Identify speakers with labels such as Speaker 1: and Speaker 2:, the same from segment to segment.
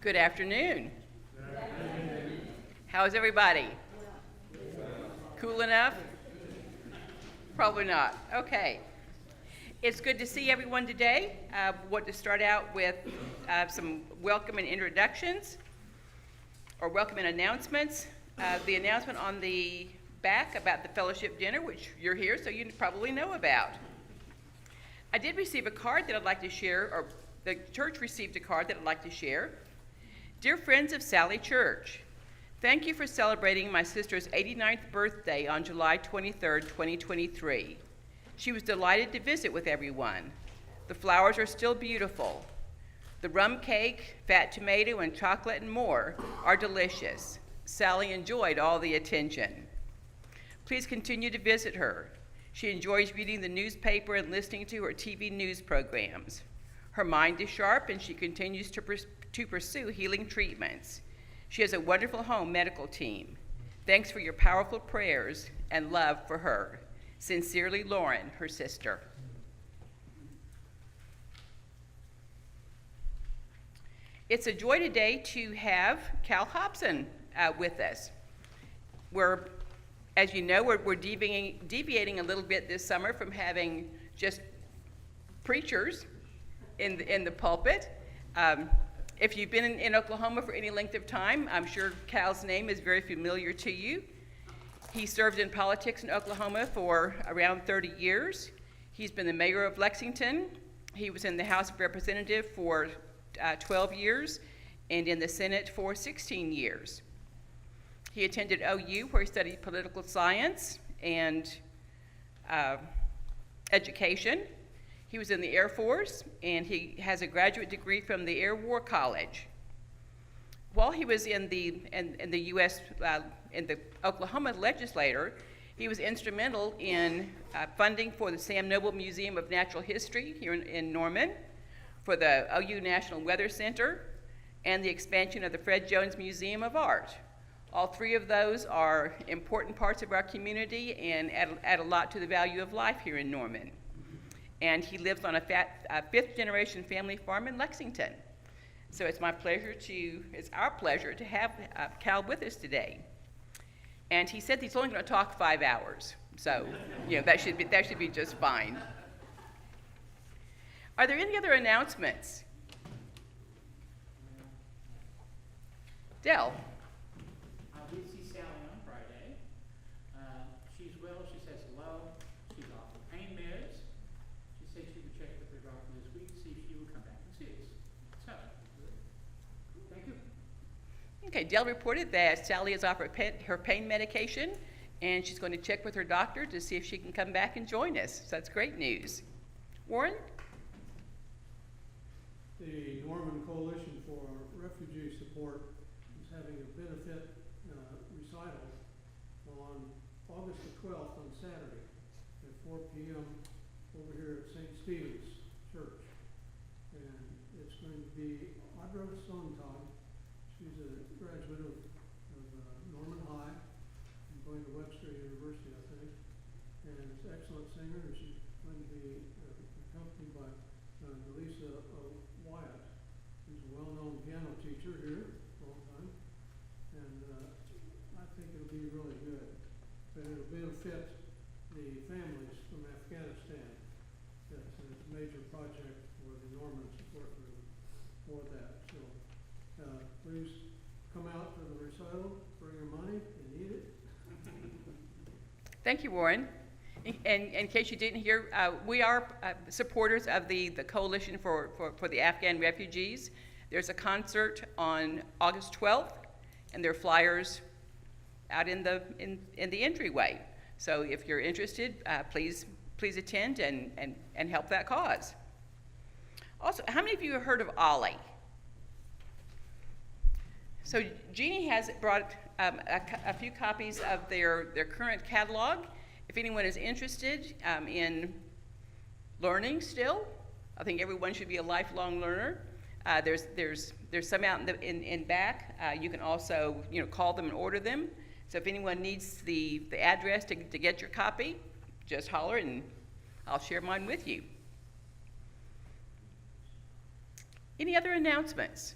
Speaker 1: Good afternoon. How's everybody? Cool enough? Probably not. Okay. It's good to see everyone today. I want to start out with some welcome and introductions, or welcome and announcements. The announcement on the back about the fellowship dinner, which you're here, so you probably know about. I did receive a card that I'd like to share, or the church received a card that I'd like to share. Dear friends of Sally Church, thank you for celebrating my sister's 89th birthday on July 23rd, 2023. She was delighted to visit with everyone. The flowers are still beautiful. The rum cake, fat tomato, and chocolate and more are delicious. Sally enjoyed all the attention. Please continue to visit her. She enjoys reading the newspaper and listening to her TV news programs. Her mind is sharp and she continues to pursue healing treatments. She has a wonderful home medical team. Thanks for your powerful prayers and love for her. Sincerely, Lauren, her sister. It's a joy today to have Cal Hobson with us. As you know, we're deviating a little bit this summer from having just preachers in the pulpit. If you've been in Oklahoma for any length of time, I'm sure Cal's name is very familiar to you. He served in politics in Oklahoma for around 30 years. He's been the mayor of Lexington. He was in the House of Representatives for 12 years and in the Senate for 16 years. He attended OU, where he studied political science and education. He was in the Air Force, and he has a graduate degree from the Air War College. While he was in the U.S., in the Oklahoma legislature, he was instrumental in funding for the Sam Noble Museum of Natural History here in Norman, for the OU National Weather Center, and the expansion of the Fred Jones Museum of Art. All three of those are important parts of our community and add a lot to the value of life here in Norman. And he lives on a fifth-generation family farm in Lexington. So it's our pleasure to have Cal with us today. And he said he's only going to talk 5 hours, so that should be just fine. Are there any other announcements? Dell.
Speaker 2: I did see Sally on Friday. She's well. She says hello. She's off the pain meds. She said she would check with her doctor this week to see if she would come back and see us. So, thank you.
Speaker 1: Okay, Dell reported that Sally is off her pain medication, and she's going to check with her doctor to see if she can come back and join us. So that's great news. Warren?
Speaker 3: The Norman Coalition for Refugee Support is having a benefit recital on August the 12th on Saturday at 4 p.m. over here at St. Stephen's Church. And it's going to be Audra Sontag. She's a graduate of Norman High and going to Webster University, I think. And is an excellent singer. And she's going to be accompanied by Delisa Wyatt, who's a well-known piano teacher here for a long time. And I think it'll be really good. But it'll benefit the families from Afghanistan. It's a major project for the Norman Support Group for that. So please come out to the recital, bring your money, you need it.
Speaker 1: Thank you, Warren. And in case you didn't hear, we are supporters of the Coalition for the Afghan Refugees. There's a concert on August 12th, and there are flyers out in the entryway. So if you're interested, please attend and help that cause. Also, how many of you have heard of Ollie? So Jeannie has brought a few copies of their current catalog. If anyone is interested in learning still, I think everyone should be a lifelong learner. There's some out in back. You can also call them and order them. So if anyone needs the address to get your copy, just holler and I'll share mine with you. Any other announcements?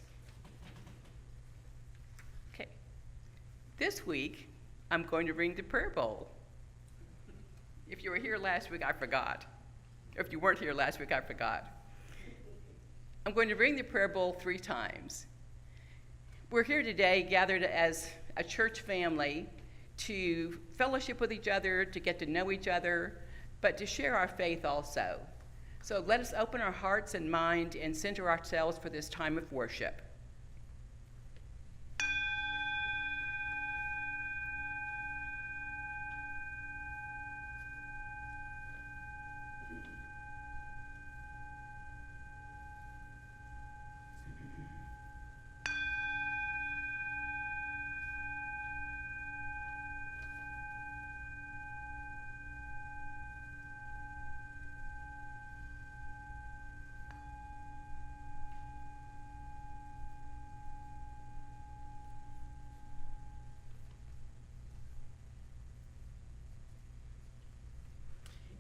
Speaker 1: This week, I'm going to ring the prayer bowl. If you were here last week, I forgot. Or if you weren't here last week, I forgot. I'm going to ring the prayer bowl 3 times. We're here today gathered as a church family to fellowship with each other, to get to know each other, but to share our faith also. So let us open our hearts and mind and center ourselves for this time of worship.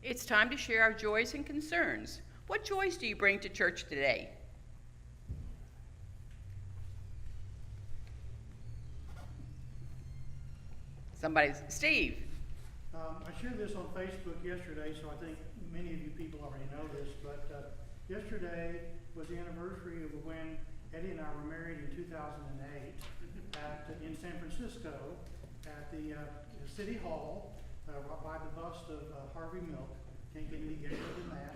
Speaker 1: It's time to share our joys and concerns. What joys do you bring to church today? Steve.
Speaker 4: I shared this on Facebook yesterday, so I think many of you people already know this, but yesterday was the anniversary of when Eddie and I were married in 2008 in San Francisco at the City Hall, right by the bust of Harvey Milk. Can't get any gayer than that.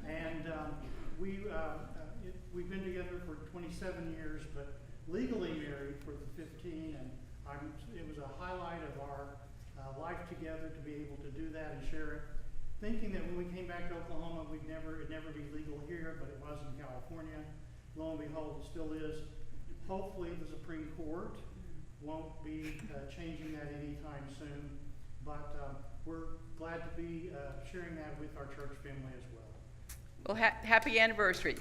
Speaker 4: And we've been together for 27 years, but legally married for the 15, and it was a highlight of our life together to be able to do that and share it. Thinking that when we came back to Oklahoma, it'd never be legal here, but it was in California. Lo and behold, it still is. Hopefully the Supreme Court won't be changing that anytime soon, but we're glad to be sharing that with our church family as well.
Speaker 1: Well, happy anniversary.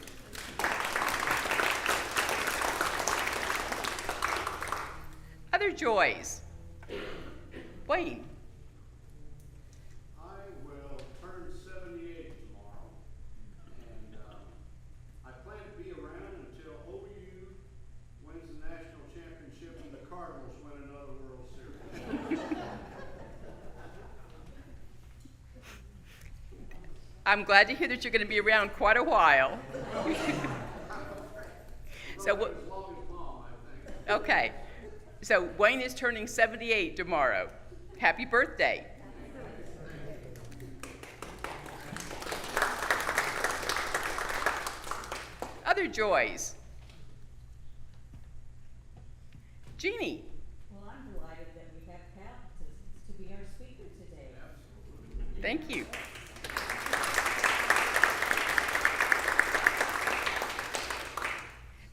Speaker 1: Other joys. Wayne.
Speaker 5: I will turn 78 tomorrow, and I plan to be around until OU wins the national championship and the Cardinals win another World Series.
Speaker 1: I'm glad to hear that you're going to be around quite a while. So
Speaker 5: As long as Mom, I think.
Speaker 1: okay. So Wayne is turning 78 tomorrow. Happy birthday. Other joys. Jeannie.
Speaker 6: Well, I'm delighted that we have Pat to be our speaker today.
Speaker 1: Thank you.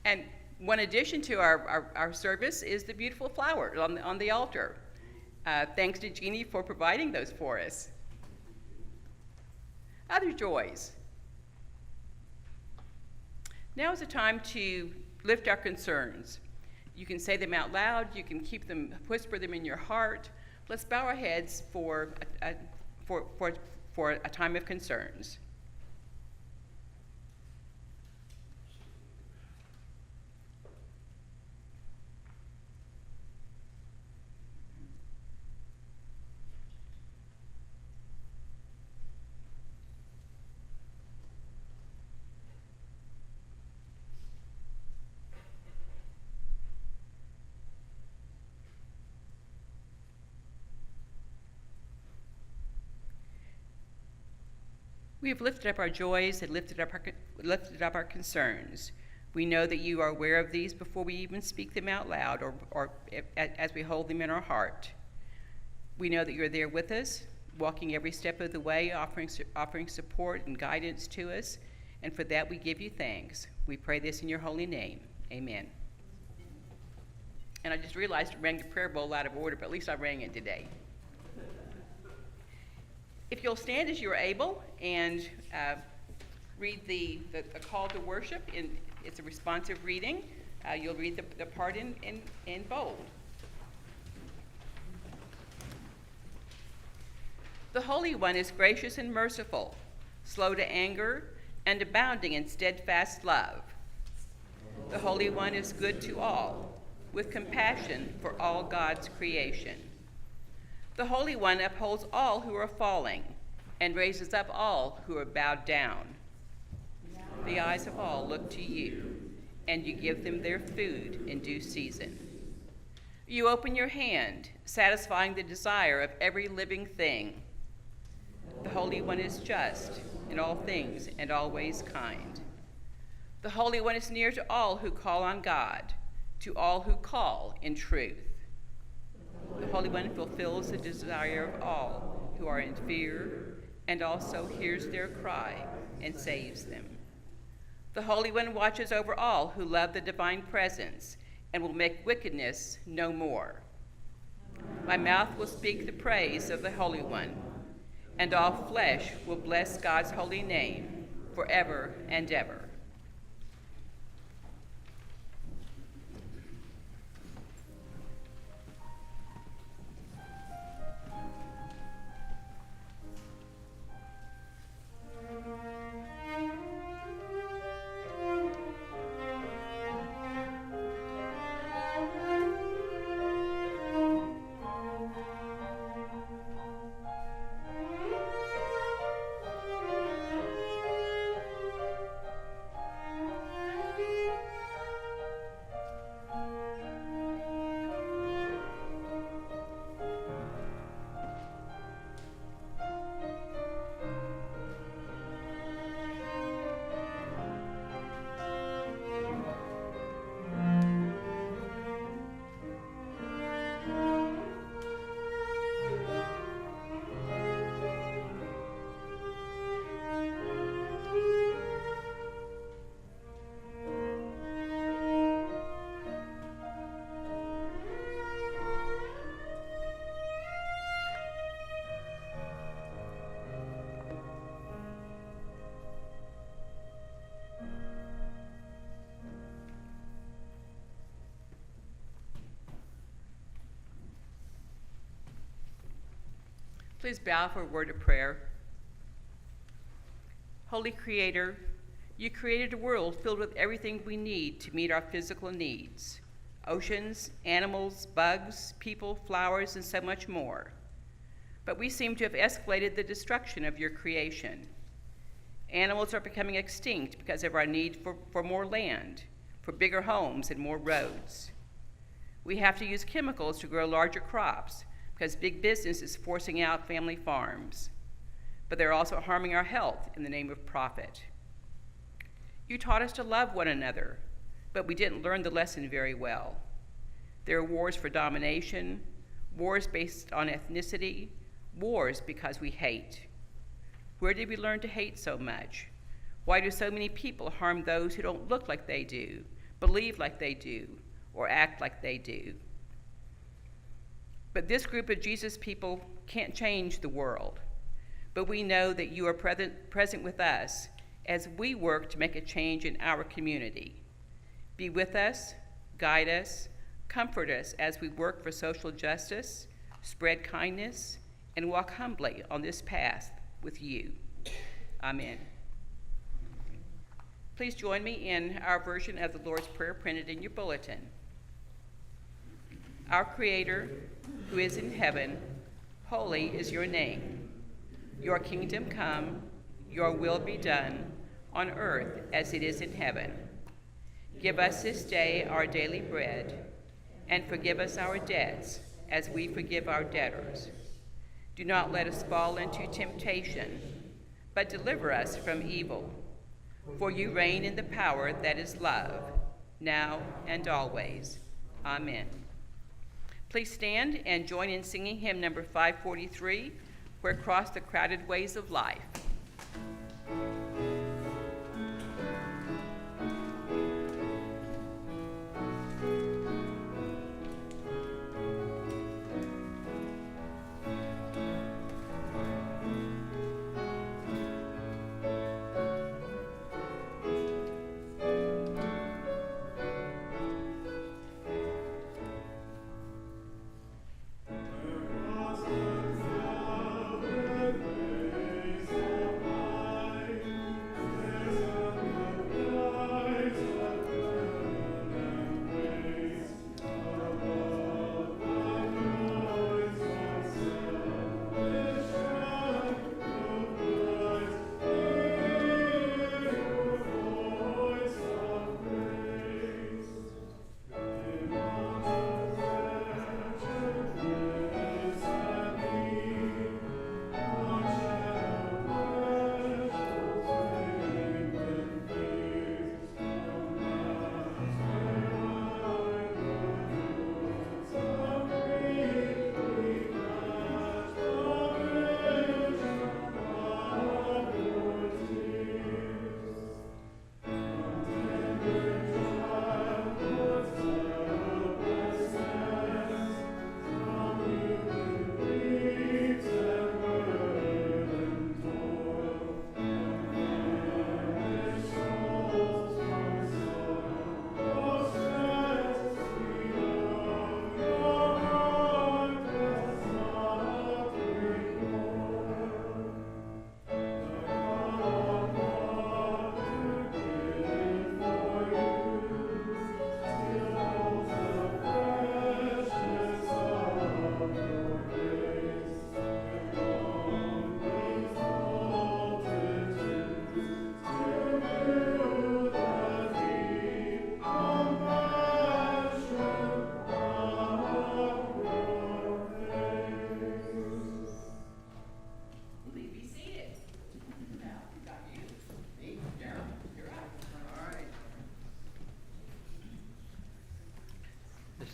Speaker 1: And one addition to our service is the beautiful flowers on the altar. Thanks to Jeannie for providing those for us. Other joys. Now is the time to lift our concerns. You can say them out loud. You can whisper them in your heart. Let's bow our heads for a time of concerns. We have lifted up our joys and lifted up our concerns. We know that you are aware of these before we even speak them out loud or as we hold them in our heart. We know that you're there with us, walking every step of the way, offering support and guidance to us, and for that we give you thanks. We pray this in your holy name. Amen. And I just realized I rang the prayer bowl out of order, but at least I rang it today. If you'll stand as you're able and read the call to worship, it's a responsive reading. You'll read the part in bold. The Holy One is gracious and merciful, slow to anger, and abounding in steadfast love. The Holy One is good to all, with compassion for all God's creation. The Holy One upholds all who are falling and raises up all who are bowed down. The eyes of all look to you, and you give them their food in due season. You open your hand, satisfying the desire of every living thing. The Holy One is just in all things and always kind. The Holy One is near to all who call on God, to all who call in truth. The Holy One fulfills the desire of all who are in fear and also hears their cry and saves them. The Holy One watches over all who love the divine presence and will make wickedness no more. My mouth will speak the praise of the Holy One, and all flesh will bless God's holy name forever and ever. Please bow for a word of prayer. Holy Creator, you created a world filled with everything we need to meet our physical needs: oceans, animals, bugs, people, flowers, and so much more. But we seem to have escalated the destruction of your creation. Animals are becoming extinct because of our need for more land, for bigger homes and more roads. We have to use chemicals to grow larger crops because big business is forcing out family farms. But they're also harming our health in the name of profit. You taught us to love one another, but we didn't learn the lesson very well. There are wars for domination, wars based on ethnicity, wars because we hate. Where did we learn to hate so much? Why do so many people harm those who don't look like they do, believe like they do, or act like they do? But this group of Jesus people can't change the world. But we know that you are present with us as we work to make a change in our community. Be with us, guide us, comfort us as we work for social justice, spread kindness, and walk humbly on this path with you. Amen. Please join me in our version of the Lord's Prayer printed in your bulletin. Our Creator, who is in heaven, holy is your name. Your kingdom come, your will be done, on earth as it is in heaven. Give us this day our daily bread, and forgive us our debts as we forgive our debtors. Do not let us fall into temptation, but deliver us from evil. For you reign in the power that is love, now and always. Amen. Please stand and join in singing hymn number 543, "Where Cross the Crowded Ways of Life."
Speaker 7: Across the crowded ways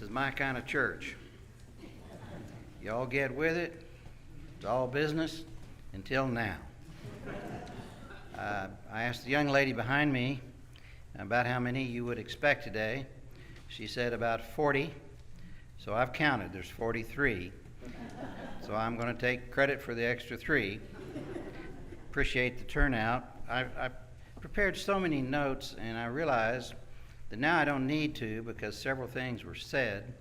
Speaker 7: is my kind of church. Y'all get with it. It's all business until now. I asked the young lady behind me about how many you would expect today. She said about 40. So I've counted. There's 43. So I'm going to take credit for the extra 3. Appreciate the turnout. I prepared so many notes, and I realized that now I don't need to because several things were said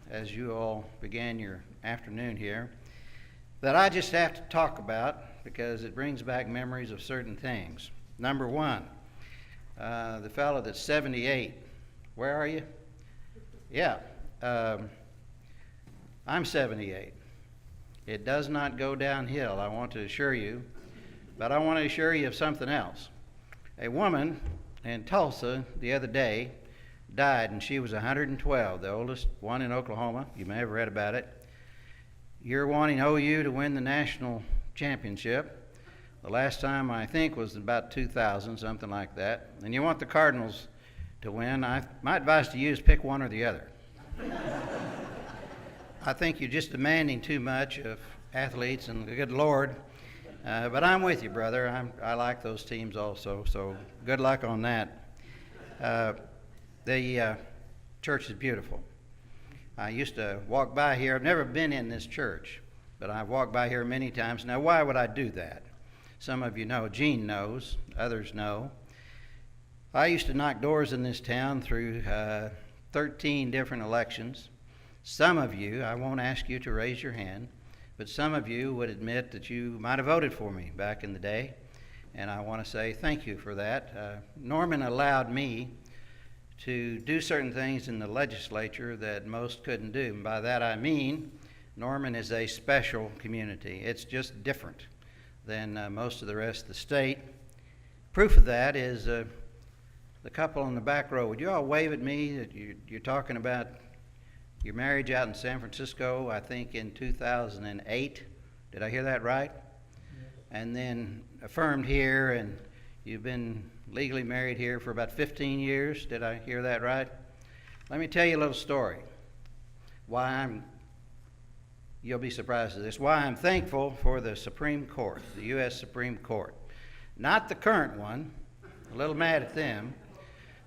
Speaker 7: as you all began your afternoon here that I just have to talk about because it brings back memories of certain things. Number one, the fellow that's 78. Where are you? Yeah. I'm 78. It does not go downhill, I want to assure you, but I want to assure you of something else. A woman in Tulsa the other day died, and she was 112, the oldest one in Oklahoma. You may have read about it. You're wanting OU to win the national championship. The last time, I think, was about 2000, something like that. And you want the Cardinals to win. My advice to you is pick one or the other. I think you're just demanding too much of athletes and the good Lord. But I'm with you, brother. I like those teams also, so good luck on that. The church is beautiful. I used to walk by here. I've never been in this church, but I've walked by here many times. Now, why would I do that? Some of you know. Gene knows. Others know. I used to knock doors in this town through 13 different elections. Some of you, I won't ask you to raise your hand, but some of you would admit that you might have voted for me back in the day, and I want to say thank you for that. Norman allowed me to do certain things in the legislature that most couldn't do. And by that I mean Norman is a special community. It's just different than most of the rest of the state. Proof of that is the couple on the back row. Would you all wave at me that you're talking about your marriage out in San Francisco, I think in 2008. Did I hear that right? Yes. And then affirmed here, and you've been legally married here for about 15 years. Did I hear that right? Let me tell you a little story. You'll be surprised at this, why I'm thankful for the Supreme Court, the U.S. Supreme Court. Not the current one, a little mad at them,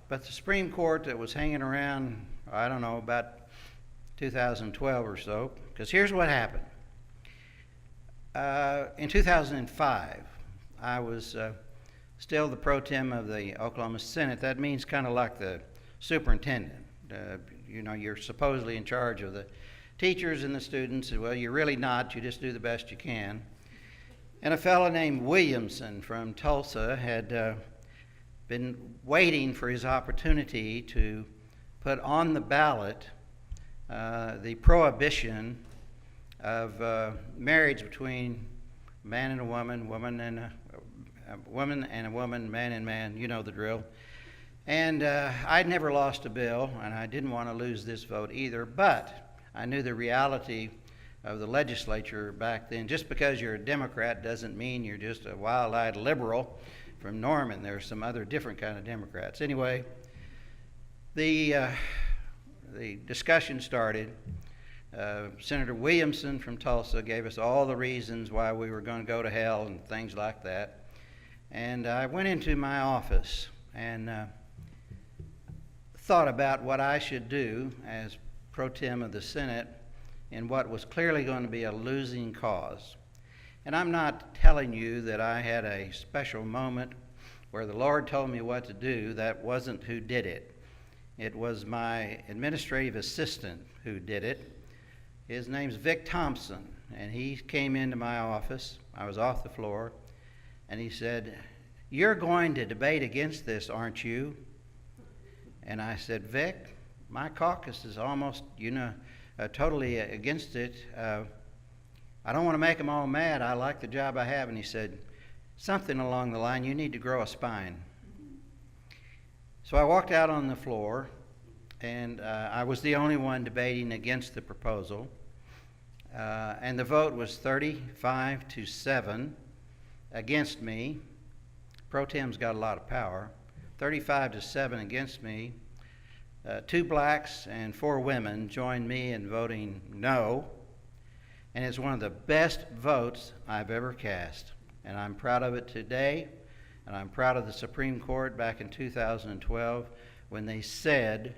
Speaker 7: but the Supreme Court that was hanging around, I don't know, about 2012 or so, because here's what happened. In 2005, I was still the pro tem of the Oklahoma Senate. That means kind of like the superintendent. You're supposedly in charge of the teachers and the students. Well, you're really not. You just do the best you can. And a fellow named Williamson from Tulsa had been waiting for his opportunity to put on the ballot the prohibition of marriage between a man and a woman, woman and a woman, man and man. You know the drill. And I'd never lost a bill, and I didn't want to lose this vote either, but I knew the reality of the legislature back then. Just because you're a Democrat doesn't mean you're just a wild-eyed liberal from Norman. There's some other different kind of Democrats. Anyway, the discussion started. Senator Williamson from Tulsa gave us all the reasons why we were going to go to hell and things like that. And I went into my office and thought about what I should do as pro tem of the Senate in what was clearly going to be a losing cause. And I'm not telling you that I had a special moment where the Lord told me what to do. That wasn't who did it. It was my administrative assistant who did it. His name's Vic Thompson, and he came into my office. I was off the floor, and he said, "You're going to debate against this, aren't you?" And I said, "Vic, my caucus is almost, totally against it. I don't want to make them all mad. I like the job I have." And he said, something along the line, "You need to grow a spine." So I walked out on the floor, and I was the only one debating against the proposal. And the vote was 35-7 against me. Pro Tem's got a lot of power. 35-7 against me. 2 blacks and 4 women joined me in voting no, and it's one of the best votes I've ever cast. And I'm proud of it today, and I'm proud of the Supreme Court back in 2012 when they said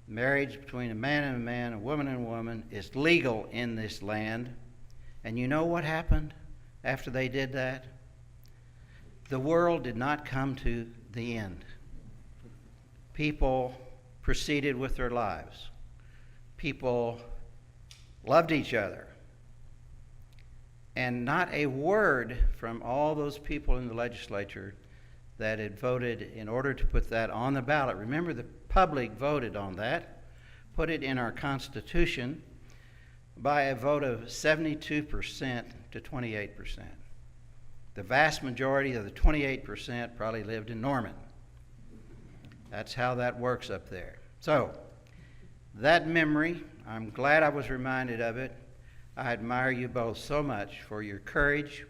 Speaker 7: marriage between a man and a man, a woman and a woman, is legal in this land. And you know what happened after they did that? The world did not come to the end. People proceeded with their lives. People loved each other. And not a word from all those people in the legislature that had voted in order to put that on the ballot. Remember, the public voted on that, put it in our Constitution by a vote of 72% to 28%. The vast majority of the 28% probably lived in Norman. That's how that works up there. So, that memory, I'm glad I was reminded of it. I admire you both so much for your courage,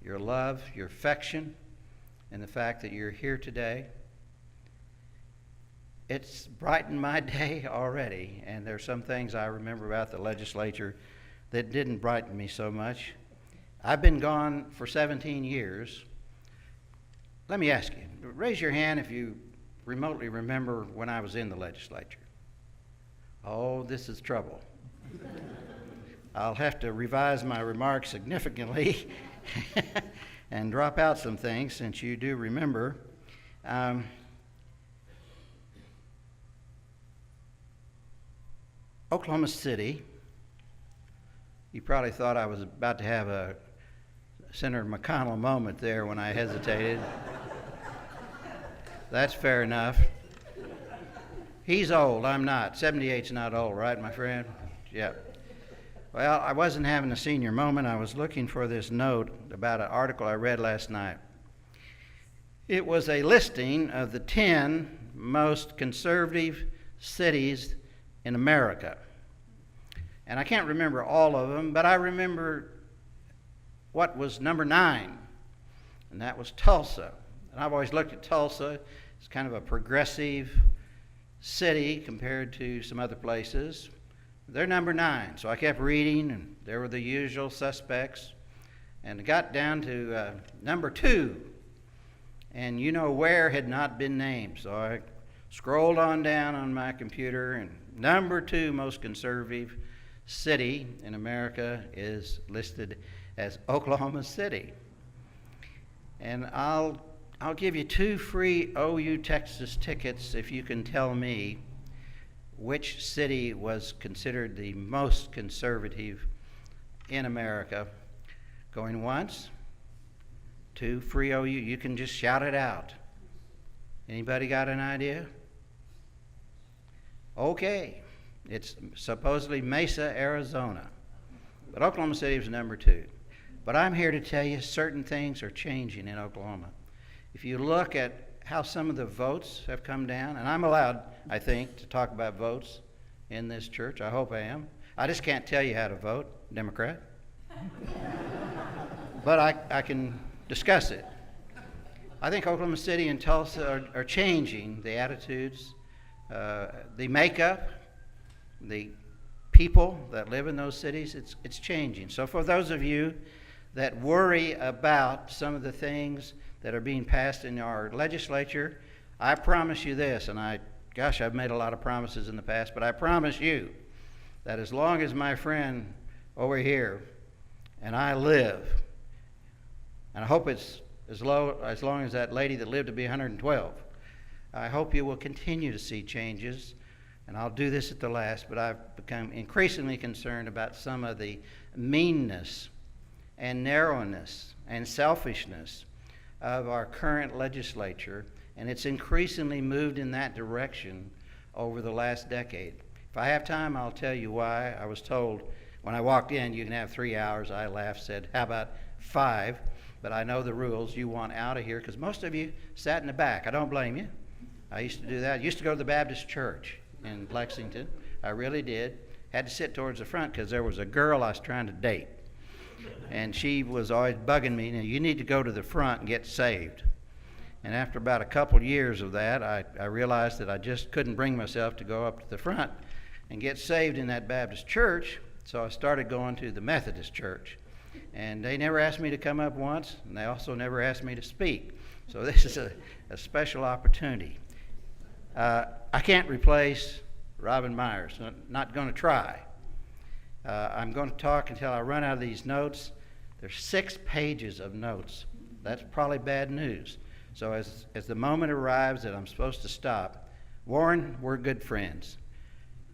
Speaker 7: your love, your affection, and the fact that you're here today. It's brightened my day already, and there's some things I remember about the legislature that didn't brighten me so much. I've been gone for 17 years. Let me ask you, raise your hand if you remotely remember when I was in the legislature. Oh, this is trouble. I'll have to revise my remarks significantly and drop out some things since you do remember. Oklahoma City, you probably thought I was about to have a Senator McConnell moment there when I hesitated. That's fair enough. He's old, I'm not. 78's not old, right, my friend? Yeah. Well, I wasn't having a senior moment. I was looking for this note about an article I read last night. It was a listing of the 10 most conservative cities in America. And I can't remember all of them, but I remember what was number 9, and that was Tulsa. And I've always looked at Tulsa as kind of a progressive city compared to some other places. They're number 9, so I kept reading, and there were the usual suspects, and it got down to number 2, and you know where had not been named, so I scrolled on down on my computer, and number 2 most conservative city in America is listed as Oklahoma City. And I'll give you 2 free OU Texas tickets if you can tell me which city was considered the most conservative in America. Going once, 2 free OU. You can just shout it out. Anybody got an idea? Okay, it's supposedly Mesa, Arizona. But Oklahoma City was number 2. But I'm here to tell you certain things are changing in Oklahoma. If you look at how some of the votes have come down, and I'm allowed, I think, to talk about votes in this church. I hope I am. I just can't tell you how to vote, Democrat. But I can discuss it. I think Oklahoma City and Tulsa are changing the attitudes, the makeup, the people that live in those cities. It's changing. So for those of you that worry about some of the things that are being passed in our legislature, I promise you this, and I've made a lot of promises in the past, but I promise you that as long as my friend over here and I live, and I hope it's as long as that lady that lived to be 112, I hope you will continue to see changes, and I'll do this at the last, but I've become increasingly concerned about some of the meanness and narrowness and selfishness of our current legislature, and it's increasingly moved in that direction over the last decade. If I have time, I'll tell you why. I was told when I walked in, you can have 3 hours. I laughed, said, how about 5? But I know the rules. You want out of here, because most of you sat in the back. I don't blame you. I used to do that. I used to go to the Baptist church in Lexington. I really did. Had to sit towards the front because there was a girl I was trying to date. And she was always bugging me, you need to go to the front and get saved. And after about a couple years of that, I realized that I just couldn't bring myself to go up to the front and get saved in that Baptist church, so I started going to the Methodist church. And they never asked me to come up once, and they also never asked me to speak. So this is a special opportunity. I can't replace Robin Myers. Not going to try. I'm going to talk until I run out of these notes. There's 6 pages of notes. That's probably bad news. So as the moment arrives that I'm supposed to stop, Warren, we're good friends.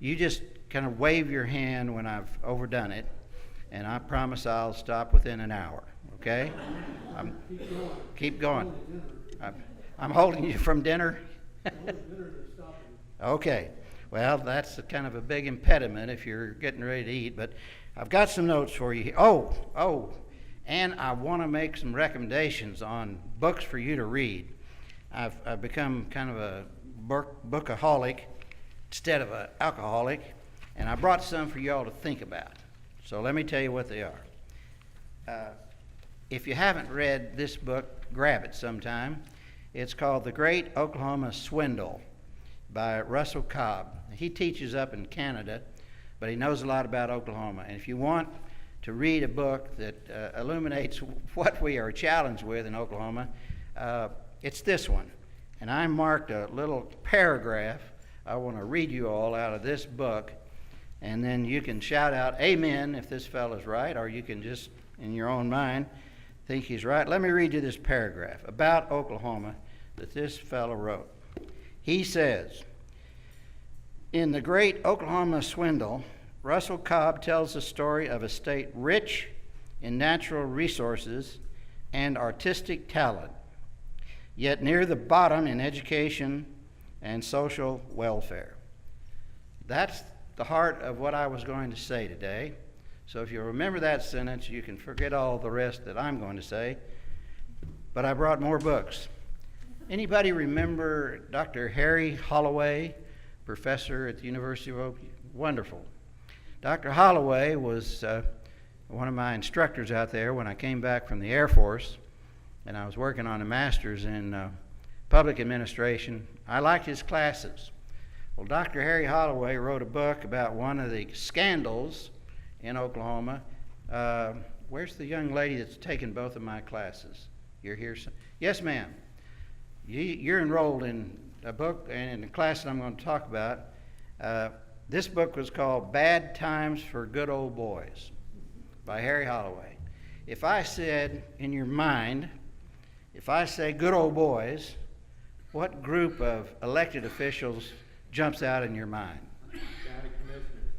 Speaker 7: You just kind of wave your hand when I've overdone it, and I promise I'll stop within an hour, okay? Keep going. I'm holding you from dinner? Okay. Well, that's kind of a big impediment if you're getting ready to eat, but I've got some notes for you here. And I want to make some recommendations on books for you to read. I've become kind of a bookaholic instead of an alcoholic, and I brought some for you all to think about. So let me tell you what they are. If you haven't read this book, grab it sometime. It's called The Great Oklahoma Swindle by Russell Cobb. He teaches up in Canada, but he knows a lot about Oklahoma. And if you want to read a book that illuminates what we are challenged with in Oklahoma, it's this one. And I marked a little paragraph I want to read you all out of this book, and then you can shout out amen if this fellow's right, or you can just, in your own mind, think he's right. Let me read you this paragraph about Oklahoma that this fellow wrote. He says, in The Great Oklahoma Swindle, Russell Cobb tells the story of a state rich in natural resources and artistic talent, yet near the bottom in education and social welfare. That's the heart of what I was going to say today. So if you remember that sentence, you can forget all the rest that I'm going to say. But I brought more books. Anybody remember Dr. Harry Holloway, professor at the University of Oklahoma? Wonderful. Dr. Holloway was one of my instructors out there when I came back from the Air Force, and I was working on a master's in public administration. I liked his classes. Well, Dr. Harry Holloway wrote a book about one of the scandals in Oklahoma. Where's the young lady that's taken both of my classes? You're here? Yes, ma'am. You're enrolled in a book and in the class that I'm going to talk about. This book was called Bad Times for Good Old Boys by Harry Holloway. If I said in your mind, if I say good old boys, what group of elected officials jumps out in your mind?
Speaker 2: County commissioners.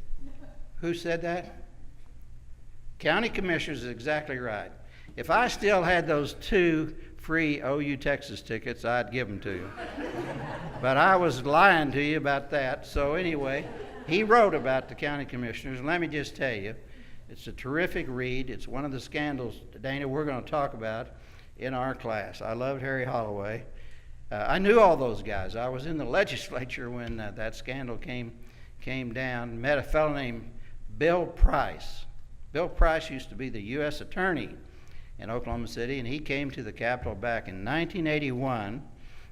Speaker 7: Who said that? County commissioners is exactly right. If I still had those 2 free OU Texas tickets, I'd give them to you. But I was lying to you about that. So anyway, he wrote about the county commissioners, and let me just tell you, it's a terrific read. It's one of the scandals, Dana, we're going to talk about in our class. I loved Harry Holloway. I knew all those guys. I was in the legislature when that scandal came down. Met a fellow named Bill Price. Bill Price used to be the U.S. attorney in Oklahoma City, and he came to the Capitol back in 1981.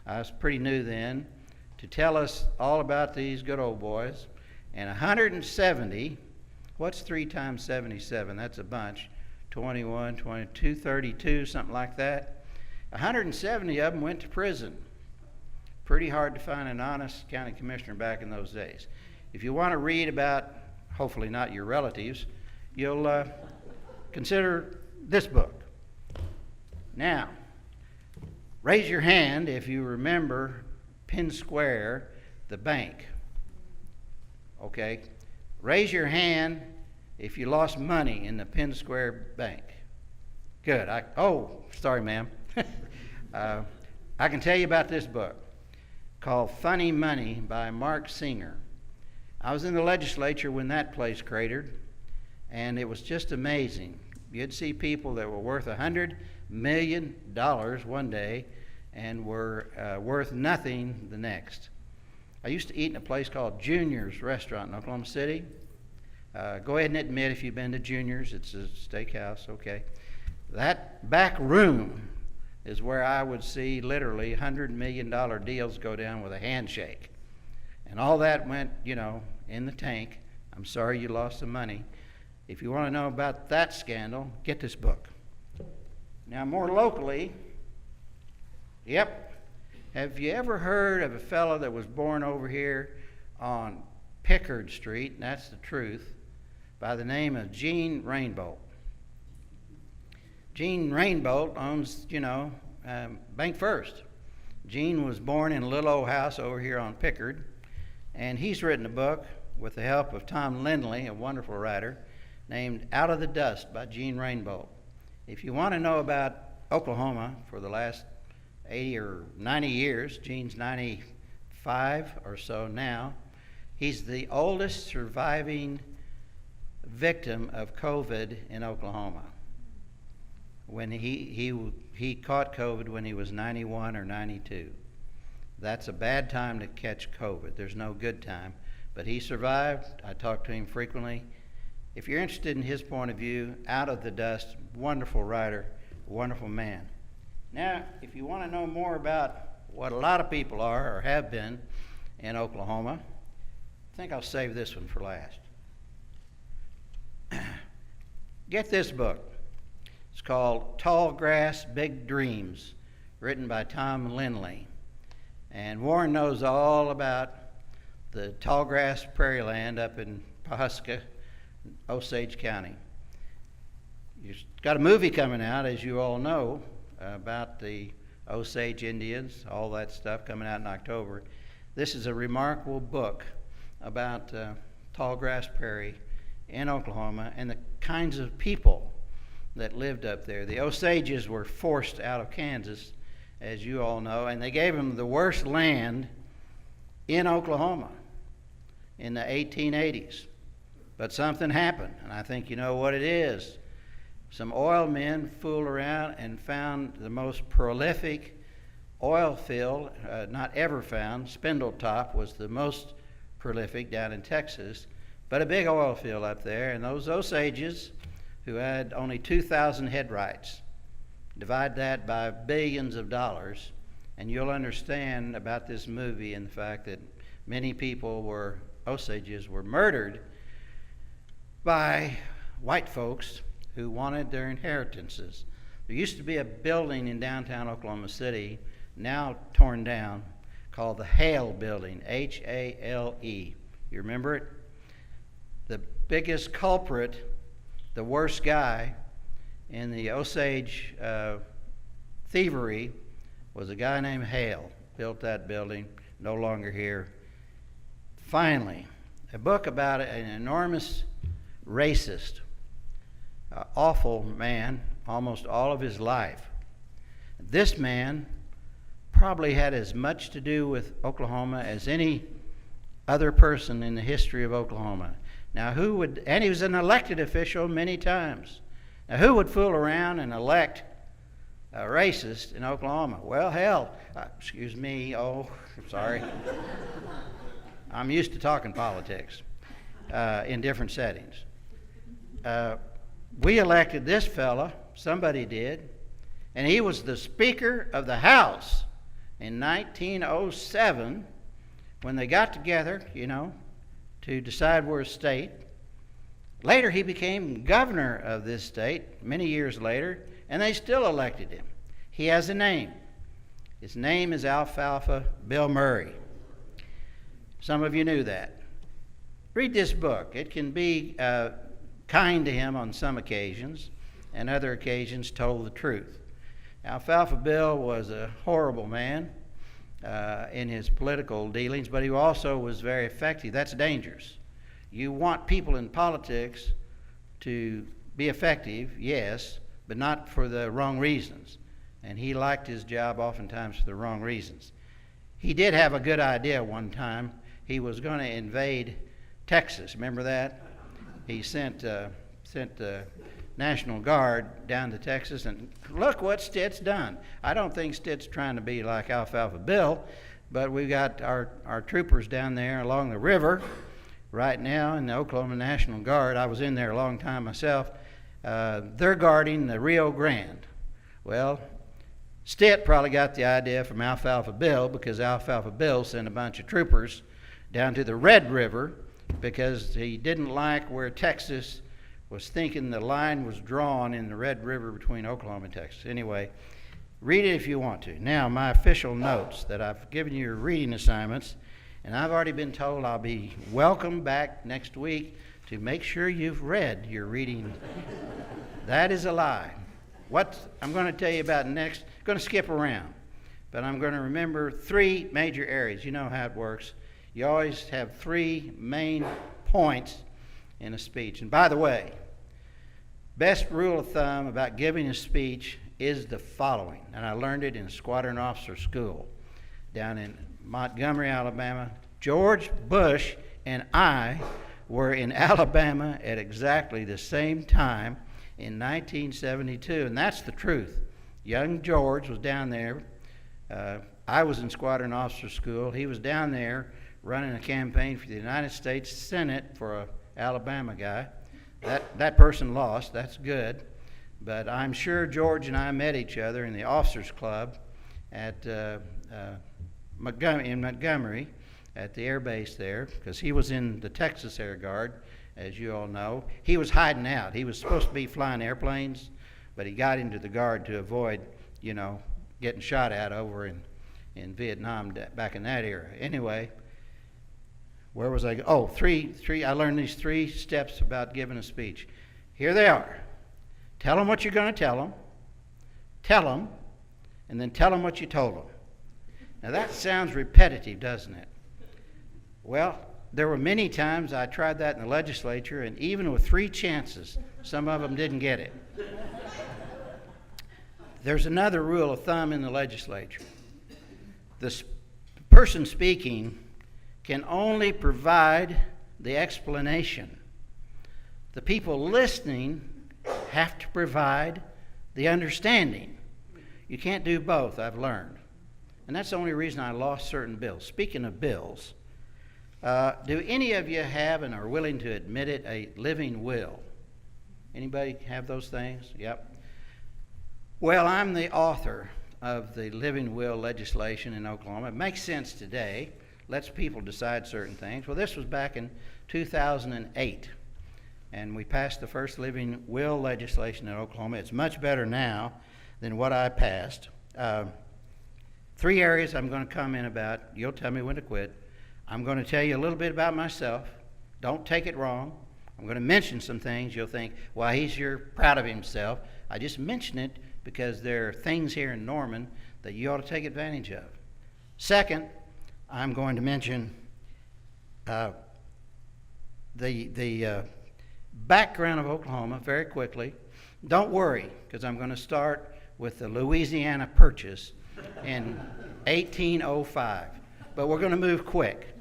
Speaker 7: I was pretty new then, to tell us all about these good old boys. And 170, what's 3 times 77? That's a bunch. 21, 22, 32, something like that. 170 of them went to prison. Pretty hard to find an honest county commissioner back in those days. If you want to read about, hopefully not your relatives, you'll consider this book. Now, raise your hand if you remember Penn Square, the bank. Okay? Raise your hand if you lost money in the Penn Square Bank. Good. Sorry, ma'am. I can tell you about this book called Funny Money by Mark Singer. I was in the legislature when that place cratered, and it was just amazing. You'd see people that were worth $100 million one day and were worth nothing the next. I used to eat in a place called Junior's Restaurant in Oklahoma City. Go ahead and admit if you've been to Junior's. It's a steakhouse, okay. That back room, is where I would see literally $100 million deals go down with a handshake. And all that went, in the tank. I'm sorry you lost some money. If you want to know about that scandal, get this book. Now, more locally, have you ever heard of a fellow that was born over here on Pickard Street, and that's the truth, by the name of Gene Rainbolt? Gene Rainbolt owns, Bank First. Gene was born in a little old house over here on Pickard, and he's written a book with the help of Tom Lindley, a wonderful writer, named Out of the Dust by Gene Rainbolt. If you want to know about Oklahoma for the last 80 or 90 years, Gene's 95 or so now, he's the oldest surviving victim of COVID in Oklahoma. When he caught COVID when he was 91 or 92. That's a bad time to catch COVID. There's no good time. But he survived. I talk to him frequently. If you're interested in his point of view, Out of the Dust, wonderful writer, wonderful man. Now, if you want to know more about what a lot of people are or have been in Oklahoma, I think I'll save this one for last. Get this book. It's called Tall Grass, Big Dreams, written by Tom Lindley. And Warren knows all about the tall grass prairie land up in Pawhuska, Osage County. You've got a movie coming out, as you all know, about the Osage Indians, all that stuff coming out in October. This is a remarkable book about tall grass prairie in Oklahoma and the kinds of people that lived up there. The Osages were forced out of Kansas, as you all know, and they gave them the worst land in Oklahoma in the 1880s. But something happened, and I think you know what it is. Some oil men fooled around and found the most prolific oil field not ever found. Spindletop was the most prolific down in Texas, but a big oil field up there, and those Osages, who had only 2,000 head rights, divide that by billions of dollars, and you'll understand about this movie and the fact that many Osages were murdered by white folks who wanted their inheritances. There used to be a building in downtown Oklahoma City, now torn down, called the Hale Building, Hale. You remember it? The biggest culprit, the worst guy in the Osage thievery was a guy named Hale. Built that building, no longer here. Finally, a book about an enormous racist, awful man almost all of his life. This man probably had as much to do with Oklahoma as any other person in the history of Oklahoma. Now, and he was an elected official many times. Now, who would fool around and elect a racist in Oklahoma? Well, hell, excuse me, sorry. I'm used to talking politics in different settings. We elected this fella, somebody did, and he was the Speaker of the House in 1907 when they got together, to decide we're a state. Later, he became governor of this state many years later, and they still elected him. He has a name. His name is Alfalfa Bill Murray. Some of you knew that. Read this book. It can be kind to him on some occasions, and other occasions told the truth. Alfalfa Bill was a horrible man in his political dealings, but he also was very effective. That's dangerous. You want people in politics to be effective, yes, but not for the wrong reasons. And he liked his job oftentimes for the wrong reasons. He did have a good idea one time. He was going to invade Texas. Remember that? He sent the National Guard down to Texas, and look what Stitt's done. I don't think Stitt's trying to be like Alfalfa Bill, but we've got our troopers down there along the river right now in the Oklahoma National Guard. I was in there a long time myself. They're guarding the Rio Grande. Well, Stitt probably got the idea from Alfalfa Bill, because Alfalfa Bill sent a bunch of troopers down to the Red River because he didn't like where Texas was thinking the line was drawn in the Red River between Oklahoma and Texas. Anyway, read it if you want to. Now, my official notes that I've given you reading assignments, and I've already been told I'll be welcome back next week to make sure you've read your reading. That is a lie. What I'm going to tell you about next, I'm going to skip around, but I'm going to remember 3 major areas. You know how it works. You always have 3 main points in a speech. And by the way, best rule of thumb about giving a speech is the following, and I learned it in Squadron Officer School down in Montgomery, Alabama. George Bush and I were in Alabama at exactly the same time in 1972, and that's the truth. Young George was down there. I was in Squadron Officer School. He was down there running a campaign for the United States Senate for an Alabama guy. That person lost. That's good. But I'm sure George and I met each other in the Officers Club at Montgomery at the air base there, because he was in the Texas Air Guard, as you all know. He was hiding out. He was supposed to be flying airplanes, but he got into the Guard to avoid, getting shot at over in Vietnam back in that era. Anyway, where was I? Oh, I learned these 3 steps about giving a speech. Here they are. Tell them what you're going to tell them, and then tell them what you told them. Now that sounds repetitive, doesn't it? Well, there were many times I tried that in the legislature, and even with 3 chances, some of them didn't get it. There's another rule of thumb in the legislature. The person speaking can only provide the explanation. The people listening have to provide the understanding. You can't do both, I've learned. And that's the only reason I lost certain bills. Speaking of bills, do any of you have and are willing to admit it, a living will? Anybody have those things? Yep. Well, I'm the author of the living will legislation in Oklahoma. It makes sense today. Lets people decide certain things. Well, this was back in 2008, and we passed the first living will legislation in Oklahoma. It's much better now than what I passed. 3 areas I'm going to comment about. You'll tell me when to quit. I'm going to tell you a little bit about myself. Don't take it wrong. I'm going to mention some things you'll think, well, he's sure proud of himself. I just mention it because there are things here in Norman that you ought to take advantage of. Second, I'm going to mention the background of Oklahoma very quickly. Don't worry, because I'm going to start with the Louisiana Purchase in 1805. But we're going to move quick.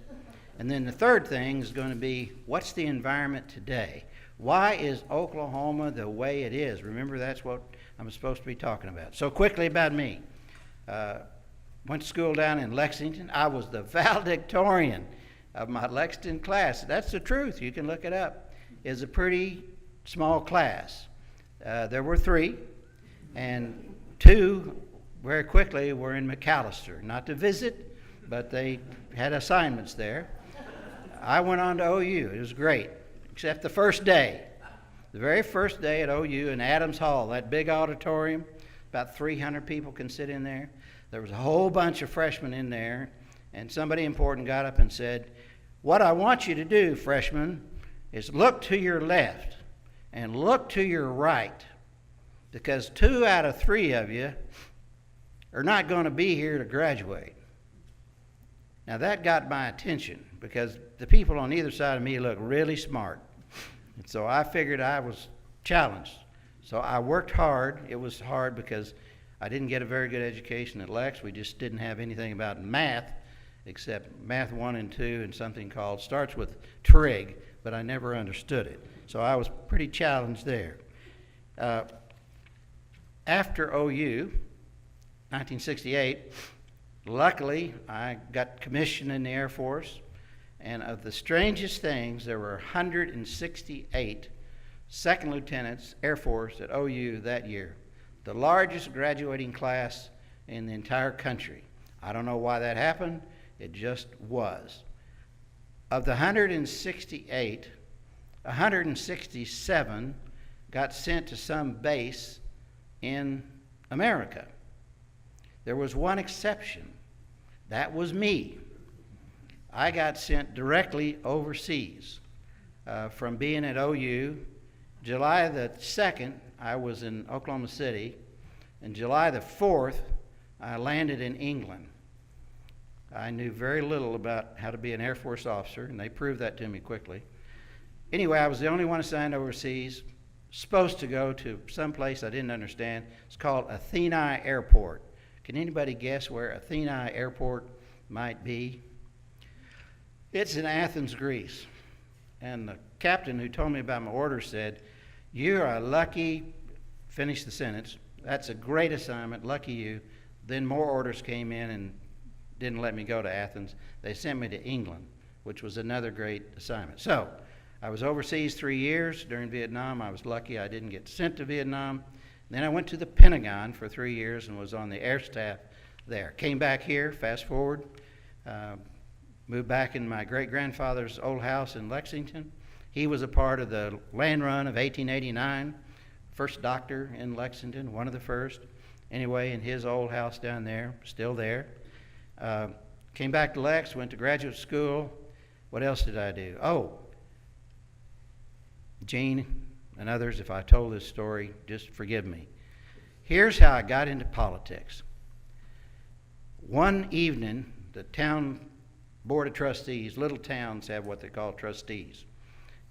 Speaker 7: And then the third thing is going to be, what's the environment today? Why is Oklahoma the way it is? Remember, that's what I'm supposed to be talking about. So quickly about me. Went to school down in Lexington. I was the valedictorian of my Lexington class. That's the truth. You can look it up. It's a pretty small class. There were 3, and 2 very quickly were in McAllister. Not to visit, but they had assignments there. I went on to OU. It was great, except the first day. The very first day at OU in Adams Hall, that big auditorium, about 300 people can sit in there. There was a whole bunch of freshmen in there, and somebody important got up and said, what I want you to do, freshmen, is look to your left and look to your right, because 2 out of 3 of you are not going to be here to graduate. Now that got my attention, because the people on either side of me look really smart. And so I figured I was challenged. So I worked hard. It was hard because I didn't get a very good education at Lex. We just didn't have anything about math except math 1 and 2 and something called, starts with trig, but I never understood it. So I was pretty challenged there. After OU, 1968, luckily I got commissioned in the Air Force, and of the strangest things, there were 168 second lieutenants, Air Force, at OU that year. The largest graduating class in the entire country. I don't know why that happened. It just was. Of the 168, 167 got sent to some base in America. There was one exception. That was me. I got sent directly overseas from being at OU. July the 2nd, I was in Oklahoma City, and July the 4th, I landed in England. I knew very little about how to be an Air Force officer, and they proved that to me quickly. Anyway, I was the only one assigned overseas, supposed to go to some place I didn't understand. It's called Atheni Airport. Can anybody guess where Atheni Airport might be? It's in Athens, Greece. And the captain who told me about my order said, "You are lucky," finish the sentence, "that's a great assignment, lucky you." Then more orders came in and didn't let me go to Athens. They sent me to England, which was another great assignment. So I was overseas 3 years. During Vietnam, I was lucky I didn't get sent to Vietnam. Then I went to the Pentagon for 3 years and was on the air staff there. Came back here, fast forward, moved back in my great-grandfather's old house in Lexington. He was a part of the land run of 1889, first doctor in Lexington, one of the first. Anyway, in his old house down there, still there. Came back to Lex, went to graduate school. What else did I do? Oh, Gene and others, if I told this story, just forgive me. Here's how I got into politics. One evening, the town board of trustees, little towns have what they call trustees.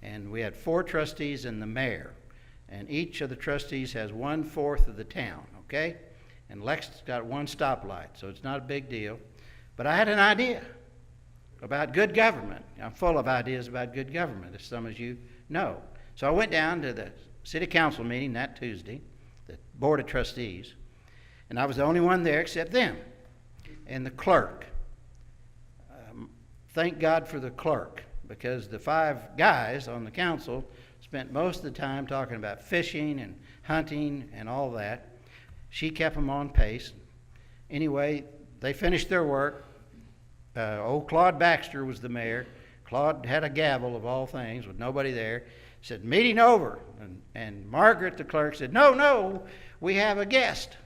Speaker 7: And we had 4 trustees and the mayor. And each of the trustees has 1/4 of the town, okay? And Lex's got 1 stoplight, so it's not a big deal. But I had an idea about good government. I'm full of ideas about good government, as some of you know. So I went down to the city council meeting that Tuesday, the board of trustees, and I was the only one there except them and the clerk. Thank God for the clerk, because the 5 guys on the council spent most of the time talking about fishing and hunting and all that. She kept them on pace. Anyway, they finished their work. Old Claude Baxter was the mayor. Claude had a gavel of all things with nobody there. Said, "Meeting over." And Margaret, the clerk, said, No, we have a guest.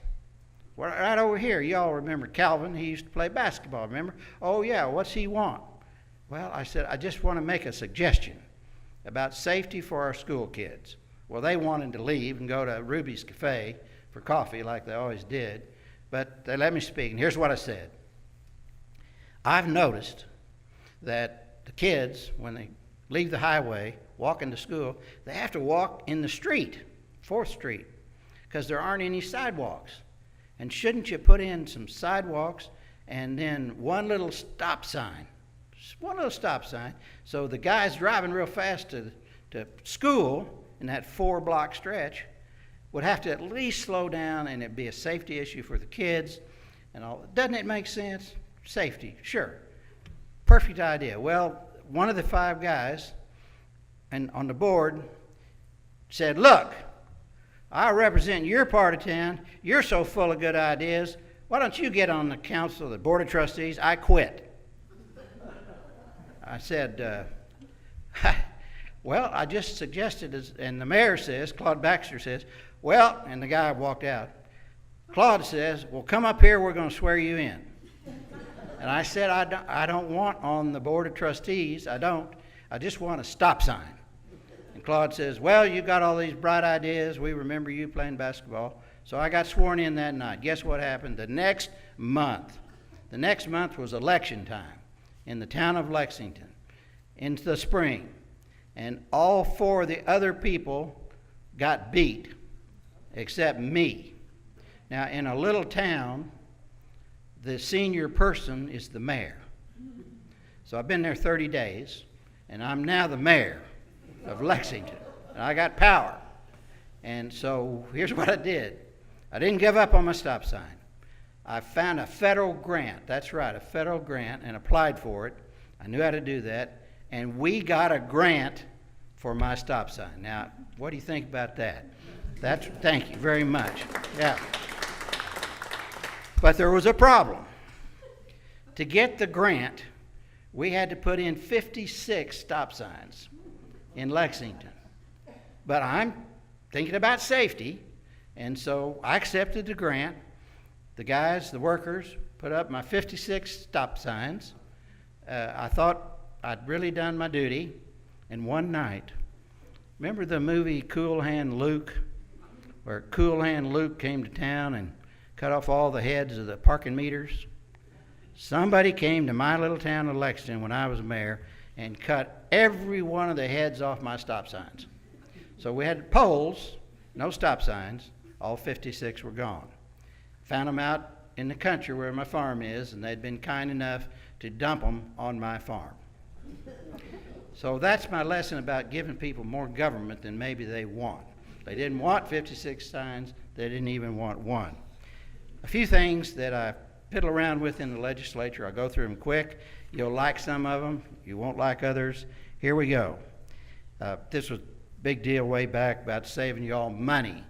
Speaker 7: Well, right over here. You all remember Calvin. He used to play basketball, remember? "Oh, yeah, what's he want?" Well, I said, "I just want to make a suggestion about safety for our school kids." Well, they wanted to leave and go to Ruby's Cafe for coffee like they always did, but they let me speak. And here's what I said. I've noticed that the kids, when they leave the highway, walk into school, they have to walk in the street, 4th Street, because there aren't any sidewalks. And shouldn't you put in some sidewalks and then one little stop sign? Just one little stop sign, so the guys driving real fast to school in that 4-block stretch would have to at least slow down, and it'd be a safety issue for the kids and all. Doesn't it make sense? Safety, sure. Perfect idea. Well, one of the 5 guys and on the board said, "Look, I represent your part of town. You're so full of good ideas. Why don't you get on the council, the board of trustees? I quit." I said, "Well, I just suggested," and the mayor says, Claude Baxter says, "Well," and the guy walked out. Claude says, "Well, come up here, we're going to swear you in." And I said, I don't want on the board of trustees. I don't. I just want a stop sign. And Claude says, "Well, you got all these bright ideas. We remember you playing basketball." So I got sworn in that night. Guess what happened? The next month was election time in the town of Lexington in the spring. And all 4 of the other people got beat except me. Now, in a little town, the senior person is the mayor. So I've been there 30 days, and I'm now the mayor of Lexington. And I got power. And so here's what I did. I didn't give up on my stop sign. I found a federal grant. That's right, a federal grant, and applied for it. I knew how to do that. And we got a grant for my stop sign. Now, what do you think about that? Thank you very much. Yeah. But there was a problem. To get the grant, we had to put in 56 stop signs in Lexington. But I'm thinking about safety, and so I accepted the grant. The guys, the workers, put up my 56 stop signs. I thought I'd really done my duty, and one night, remember the movie Cool Hand Luke, where Cool Hand Luke came to town and cut off all the heads of the parking meters? Somebody came to my little town of Lexington when I was mayor and cut every one of the heads off my stop signs. So we had poles, no stop signs, all 56 were gone. Found them out in the country where my farm is, and they'd been kind enough to dump them on my farm. So that's my lesson about giving people more government than maybe they want. They didn't want 56 signs, they didn't even want one. A few things that I piddle around with in the legislature. I'll go through them quick. You'll like some of them, you won't like others. Here we go. This was a big deal way back about saving you all money.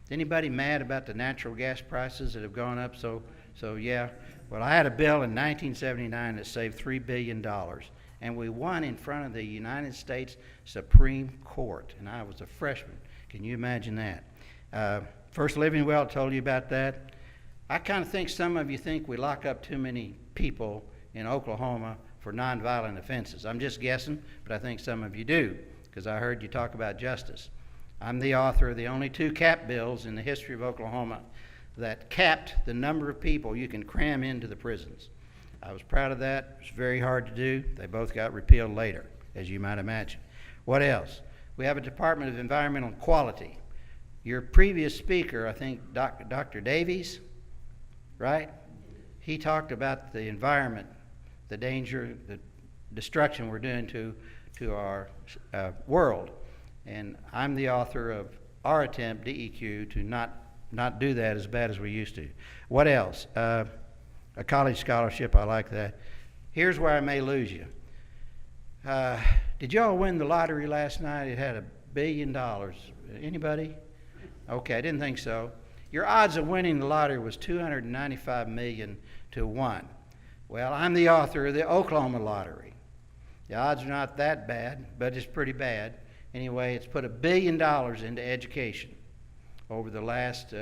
Speaker 7: Anybody mad about the natural gas prices that have gone up? So yeah. Well, I had a bill in 1979 that saved $3 billion, and we won in front of the United States Supreme Court, and I was a freshman. Can you imagine that? First Living Well told you about that. I kind of think some of you think we lock up too many people in Oklahoma for nonviolent offenses. I'm just guessing, but I think some of you do, because I heard you talk about justice. I'm the author of the only 2 cap bills in the history of Oklahoma that capped the number of people you can cram into the prisons. I was proud of that. It was very hard to do. They both got repealed later, as you might imagine. What else? We have a Department of Environmental Quality. Your previous speaker, I think Dr. Davies, right? He talked about the environment, the danger, the destruction we're doing to our world. And I'm the author of our attempt, DEQ, to not do that as bad as we used to. What else? A college scholarship, I like that. Here's where I may lose you. Did y'all win the lottery last night? It had $1 billion. Anybody? Okay, I didn't think so. Your odds of winning the lottery was 295 million to 1. Well, I'm the author of the Oklahoma lottery. The odds are not that bad, but it's pretty bad. Anyway, it's put $1 billion into education over the last,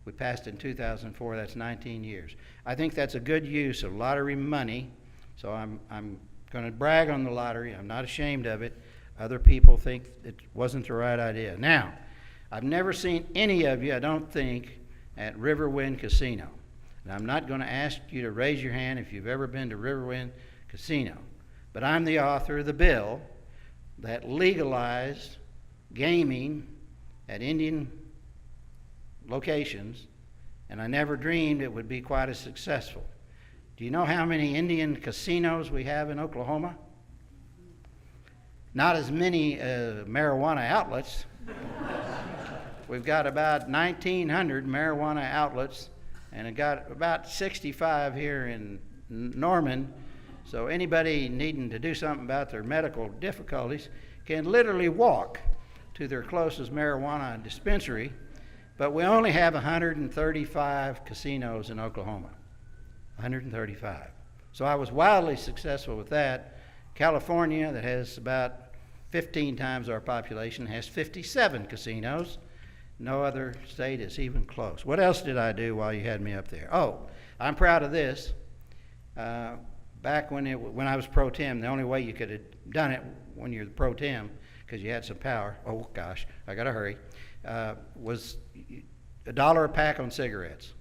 Speaker 7: we passed in 2004, that's 19 years. I think that's a good use of lottery money, so I'm going to brag on the lottery. I'm not ashamed of it. Other people think it wasn't the right idea. Now, I've never seen any of you, I don't think, at Riverwind Casino. And I'm not going to ask you to raise your hand if you've ever been to Riverwind Casino. But I'm the author of the bill that legalized gaming at Indian locations, and I never dreamed it would be quite as successful. Do you know how many Indian casinos we have in Oklahoma? Not as many marijuana outlets. We've got about 1,900 marijuana outlets, and I've got about 65 here in Norman. So anybody needing to do something about their medical difficulties can literally walk to their closest marijuana dispensary. But we only have 135 casinos in Oklahoma. 135. So I was wildly successful with that. California, that has about 15 times our population, has 57 casinos. No other state is even close. What else did I do while you had me up there? Oh, I'm proud of this. Back when I was pro tem, the only way you could have done it when you're the pro tem, because you had some power, oh gosh, I gotta hurry, was $1 a pack on cigarettes.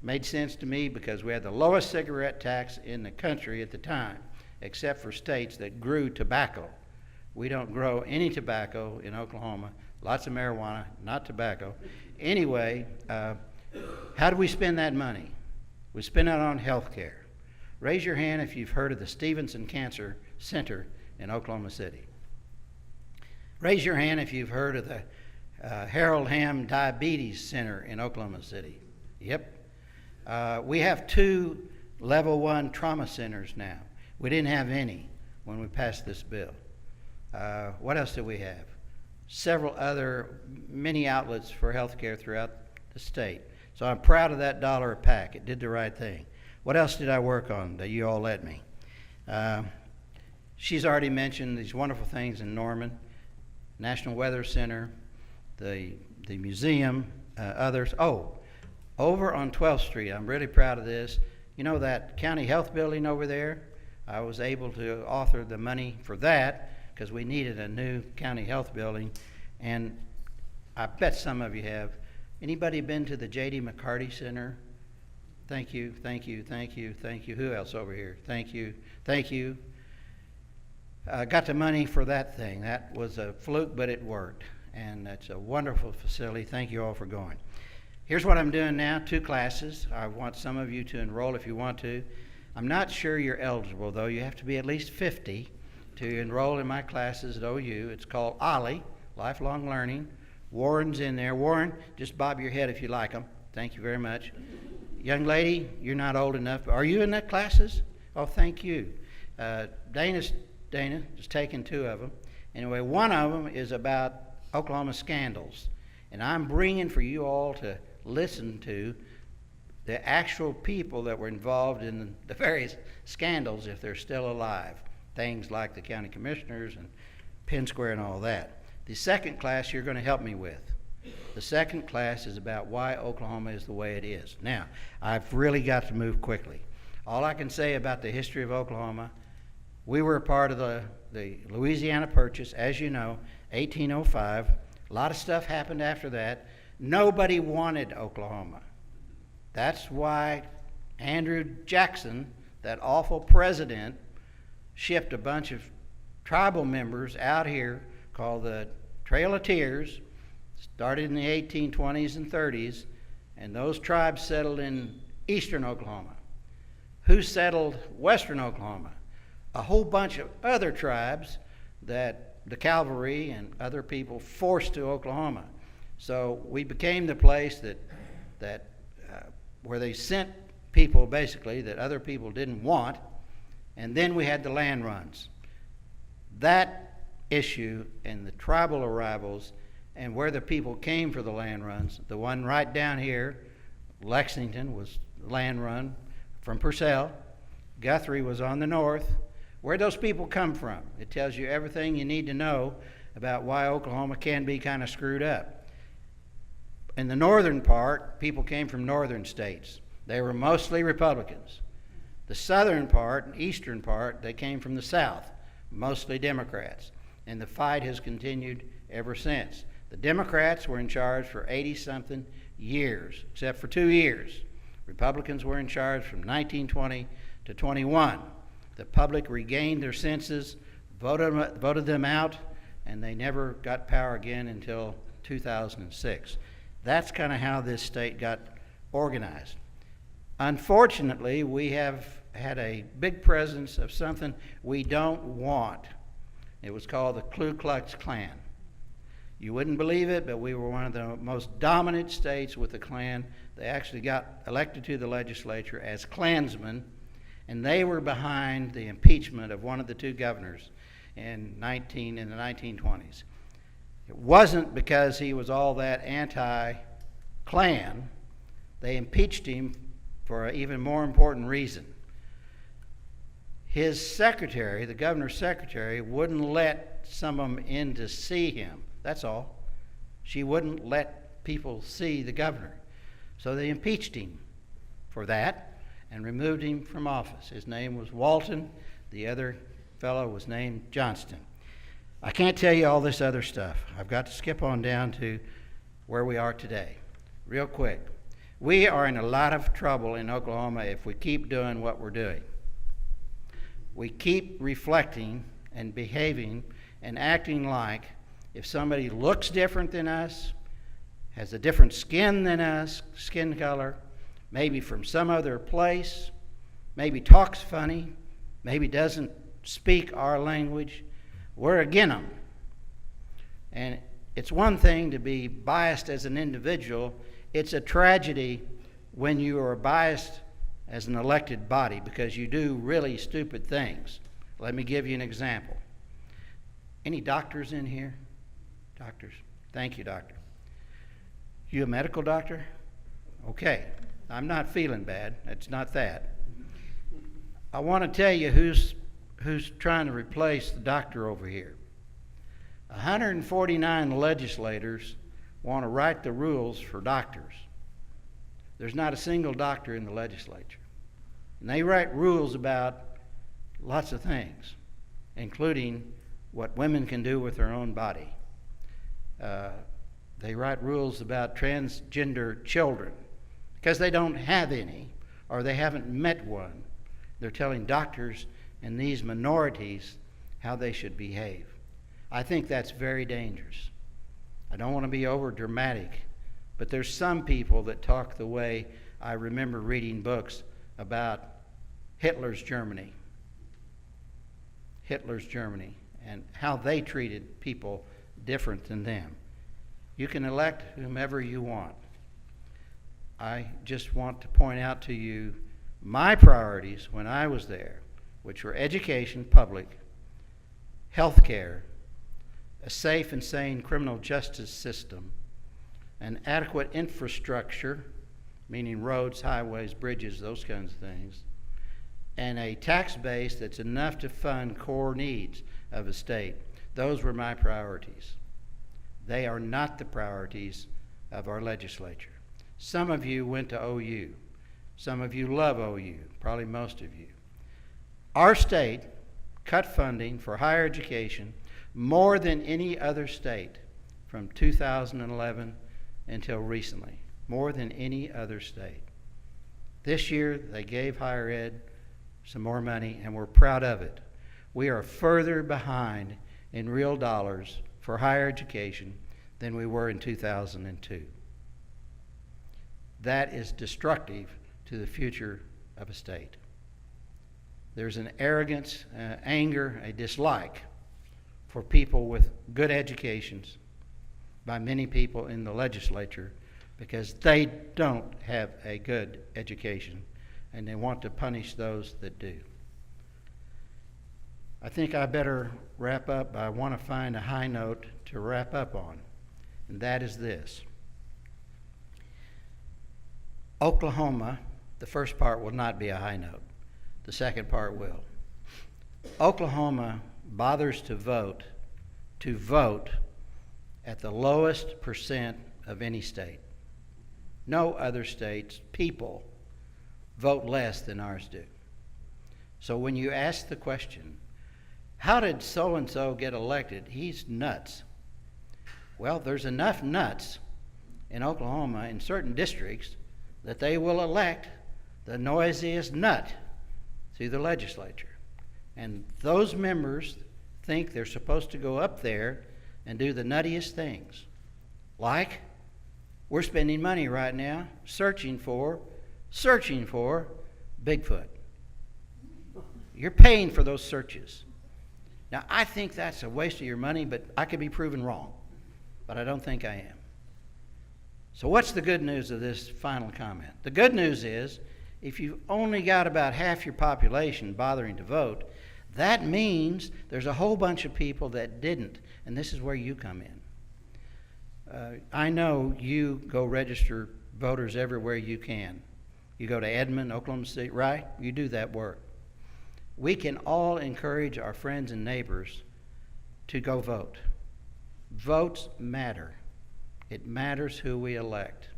Speaker 7: Made sense to me because we had the lowest cigarette tax in the country at the time, except for states that grew tobacco. We don't grow any tobacco in Oklahoma. Lots of marijuana, not tobacco. Anyway, how do we spend that money? We spend it on health care. Raise your hand if you've heard of the Stevenson Cancer Center in Oklahoma City. Raise your hand if you've heard of the Harold Hamm Diabetes Center in Oklahoma City. Yep. We have 2 level 1 trauma centers now. We didn't have any when we passed this bill. What else do we have? Several other many outlets for health care throughout the state. So I'm proud of that $1 a pack. It did the right thing. What else did I work on that you all let me? She's already mentioned these wonderful things in Norman, National Weather Center, the museum, others. Oh, over on 12th Street, I'm really proud of this. You know that county health building over there? I was able to author the money for that because we needed a new county health building, and I bet some of you have. Anybody been to the J.D. McCarty Center? Thank you, thank you, thank you, thank you. Who else over here? Thank you, thank you. Got the money for that thing. That was a fluke, but it worked. And that's a wonderful facility. Thank you all for going. Here's what I'm doing now, 2 classes. I want some of you to enroll if you want to. I'm not sure you're eligible, though. You have to be at least 50 to enroll in my classes at OU. It's called OLLI, Lifelong Learning. Warren's in there. Warren, just bob your head if you like them. Thank you very much. Young lady, you're not old enough. Are you in that classes? Oh, thank you. Dana is taking 2 of them. Anyway, one of them is about Oklahoma scandals. And I'm bringing for you all to listen to the actual people that were involved in the various scandals if they're still alive. Things like the county commissioners and Penn Square and all that. The second class you're going to help me with. The second class is about why Oklahoma is the way it is. Now, I've really got to move quickly. All I can say about the history of Oklahoma, we were a part of the Louisiana Purchase, as you know, 1805. A lot of stuff happened after that. Nobody wanted Oklahoma. That's why Andrew Jackson, that awful president, shipped a bunch of tribal members out here called the Trail of Tears, started in the 1820s and 30s, and those tribes settled in eastern Oklahoma. Who settled western Oklahoma? A whole bunch of other tribes that the cavalry and other people forced to Oklahoma. So we became the place that where they sent people basically that other people didn't want, and then we had the land runs. That issue and the tribal arrivals and where the people came for the land runs, the one right down here, Lexington was land run from Purcell. Guthrie was on the north. Where'd those people come from? It tells you everything you need to know about why Oklahoma can be kind of screwed up. In the northern part, people came from northern states. They were mostly Republicans. The southern part, eastern part, they came from the south, mostly Democrats. And the fight has continued ever since. The Democrats were in charge for 80-something years, except for 2 years. Republicans were in charge from 1920 to 21. The public regained their senses, voted them out, and they never got power again until 2006. That's kind of how this state got organized. Unfortunately, we have had a big presence of something we don't want. It was called the Ku Klux Klan. You wouldn't believe it, but we were one of the most dominant states with the Klan. They actually got elected to the legislature as Klansmen, and they were behind the impeachment of one of the 2 governors in the 1920s. It wasn't because he was all that anti-Klan. They impeached him for an even more important reason. His secretary, the governor's secretary, wouldn't let some of them in to see him. That's all. She wouldn't let people see the governor. So they impeached him for that and removed him from office. His name was Walton. The other fellow was named Johnston. I can't tell you all this other stuff. I've got to skip on down to where we are today. Real quick. We are in a lot of trouble in Oklahoma if we keep doing what we're doing. We keep reflecting and behaving and acting like if somebody looks different than us, has a different skin than us, skin color, maybe from some other place, maybe talks funny, maybe doesn't speak our language, we're against them. And it's one thing to be biased as an individual. It's a tragedy when you are biased as an elected body because you do really stupid things. Let me give you an example. Any doctors in here? Doctors? Thank you, doctor. You a medical doctor? Okay, I'm not feeling bad. It's not that. I want to tell you who's trying to replace the doctor over here. 149 legislators want to write the rules for doctors. There's not a single doctor in the legislature. And they write rules about lots of things, including what women can do with their own body. They write rules about transgender children because they don't have any or they haven't met one. They're telling doctors and these minorities how they should behave. I think that's very dangerous. I don't want to be over dramatic, but there's some people that talk the way I remember reading books about Hitler's Germany. Hitler's Germany and how they treated people different than them. You can elect whomever you want. I just want to point out to you my priorities when I was there, which were education, public, health care, a safe and sane criminal justice system, an adequate infrastructure, meaning roads, highways, bridges, those kinds of things, and a tax base that's enough to fund core needs of a state. Those were my priorities. They are not the priorities of our legislature. Some of you went to OU. Some of you love OU, probably most of you. Our state cut funding for higher education more than any other state from 2011 until recently, more than any other state. This year, they gave higher ed some more money, and we're proud of it. We are further behind in real dollars for higher education than we were in 2002. That is destructive to the future of a state. There's an arrogance, anger, a dislike for people with good educations by many people in the legislature because they don't have a good education and they want to punish those that do. I think I better wrap up. I want to find a high note to wrap up on, and that is this. Oklahoma, the first part will not be a high note. The second part will. Oklahoma bothers to vote at the lowest percent of any state. No other state's people vote less than ours do. So when you ask the question, how did so-and-so get elected? He's nuts. Well, there's enough nuts in Oklahoma in certain districts that they will elect the noisiest nut to the legislature. And those members think they're supposed to go up there and do the nuttiest things. Like, we're spending money right now searching for Bigfoot. You're paying for those searches. Now, I think that's a waste of your money, but I could be proven wrong. But I don't think I am. So what's the good news of this final comment? The good news is, if you've only got about half your population bothering to vote, that means there's a whole bunch of people that didn't, and this is where you come in. I know you go register voters everywhere you can. You go to Edmond, Oklahoma City, right? You do that work. We can all encourage our friends and neighbors to go vote. Votes matter. It matters who we elect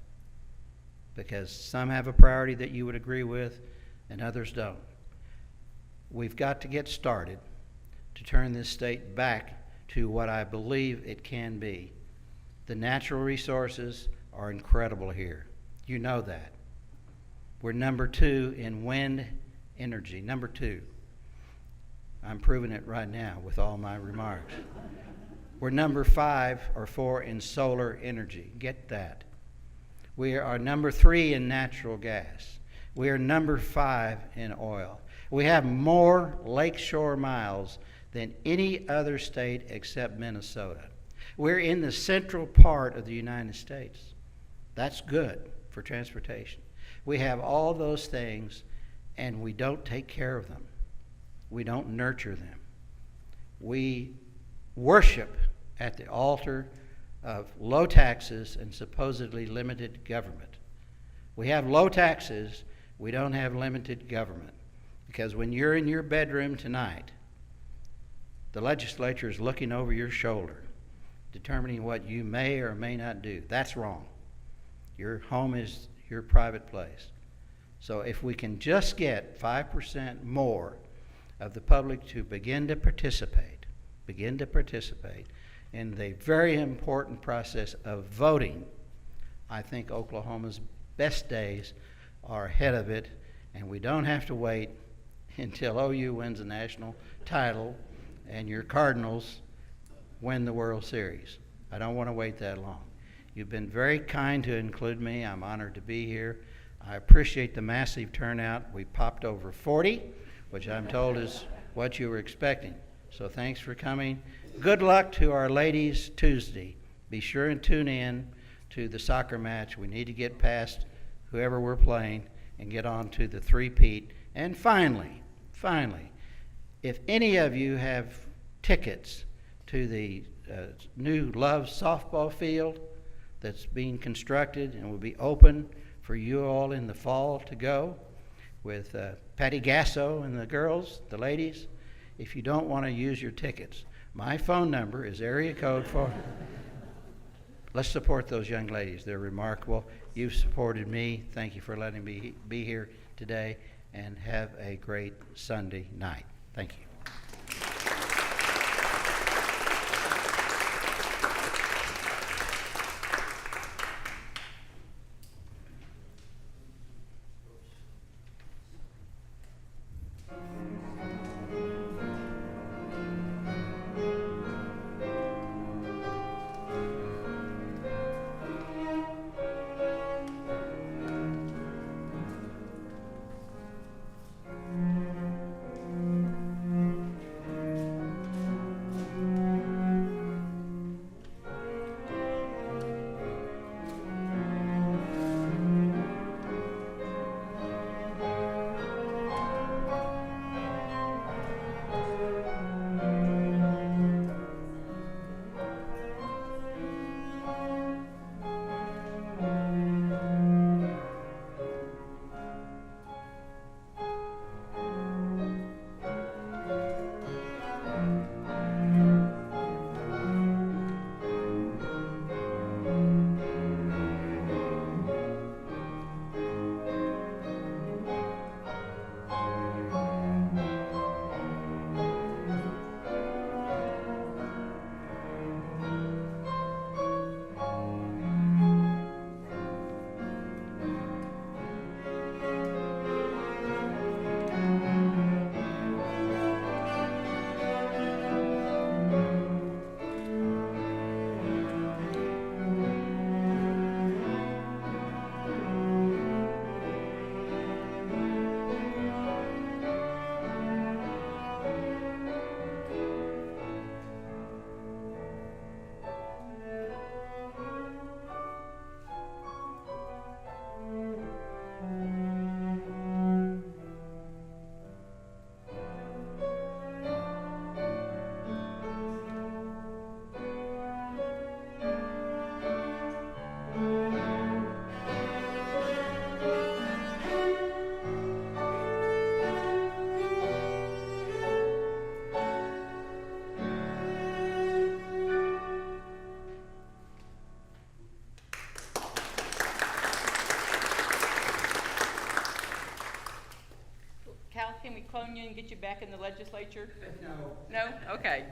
Speaker 7: because some have a priority that you would agree with and others don't. We've got to get started to turn this state back to what I believe it can be. The natural resources are incredible here. You know that. We're number 2 in wind energy, number 2. I'm proving it right now with all my remarks. We're number 5 or 4 in solar energy. Get that. We are number 3 in natural gas. We are number 5 in oil. We have more lakeshore miles than any other state except Minnesota. We're in the central part of the United States. That's good for transportation. We have all those things, and we don't take care of them. We don't nurture them. We worship at the altar of low taxes and supposedly limited government. We have low taxes. We don't have limited government. Because when you're in your bedroom tonight, the legislature is looking over your shoulder, determining what you may or may not do. That's wrong. Your home is your private place. So if we can just get 5% more of the public to begin to participate in the very important process of voting, I think Oklahoma's best days are ahead of it, and we don't have to wait until OU wins the national title and your Cardinals win the World Series. I don't want to wait that long. You've been very kind to include me. I'm honored to be here. I appreciate the massive turnout. We popped over 40, which I'm told is what you were expecting. So thanks for coming. Good luck to our ladies Tuesday. Be sure and tune in to the soccer match. We need to get past whoever we're playing and get on to the three-peat. And finally, if any of you have tickets to the new Love softball field that's being constructed and will be open for you all in the fall to go with Patty Gasso and the girls, the ladies, if you don't want to use your tickets, my phone number is area code 4. Let's support those young ladies. They're remarkable. You've supported me. Thank you for letting me be here today, and have a great Sunday night. Thank you.
Speaker 1: Can we clone you and get you back in the legislature?
Speaker 3: No.
Speaker 1: No? Okay.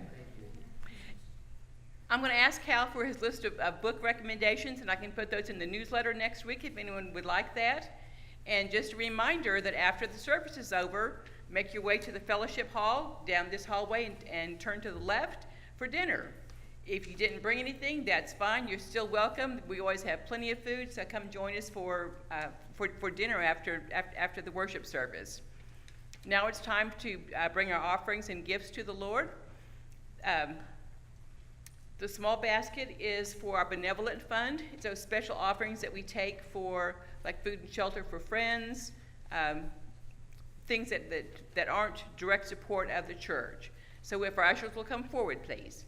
Speaker 1: I'm going to ask Cal for his list of book recommendations, and I can put those in the newsletter next week if anyone would like that. And just a reminder that after the service is over, make your way to the fellowship hall down this hallway and turn to the left for dinner. If you didn't bring anything, that's fine. You're still welcome. We always have plenty of food, so come join us for dinner after the worship service. Now it's time to bring our offerings and gifts to the Lord. The small basket is for our benevolent fund. It's those special offerings that we take for, like, food and shelter for friends, things that aren't direct support of the church. So if our ushers will come forward, please.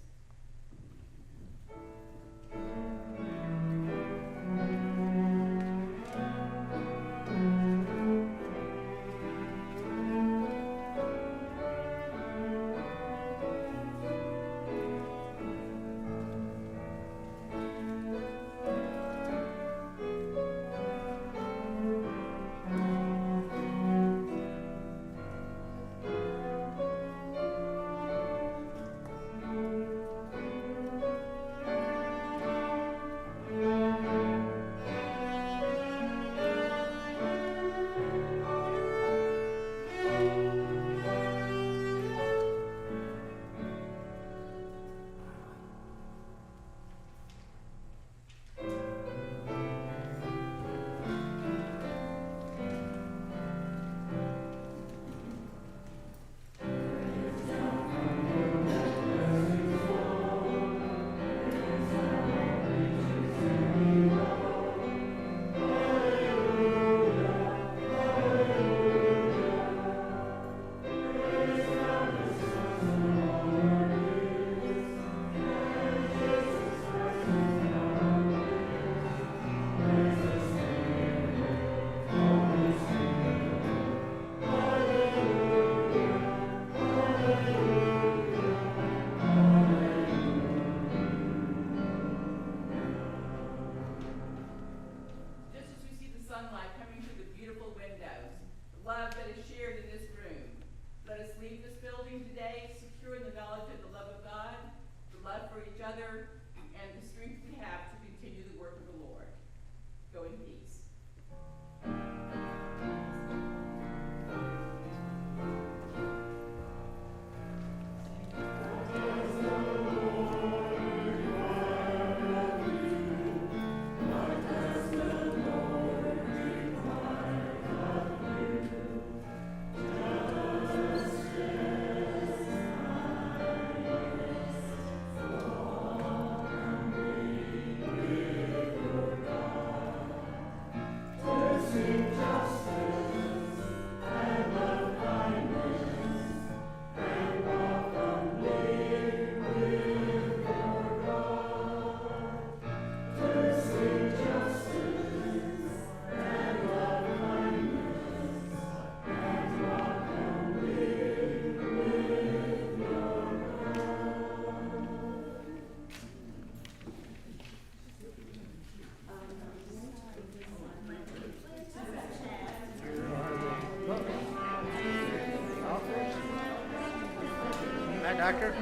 Speaker 8: Doctor?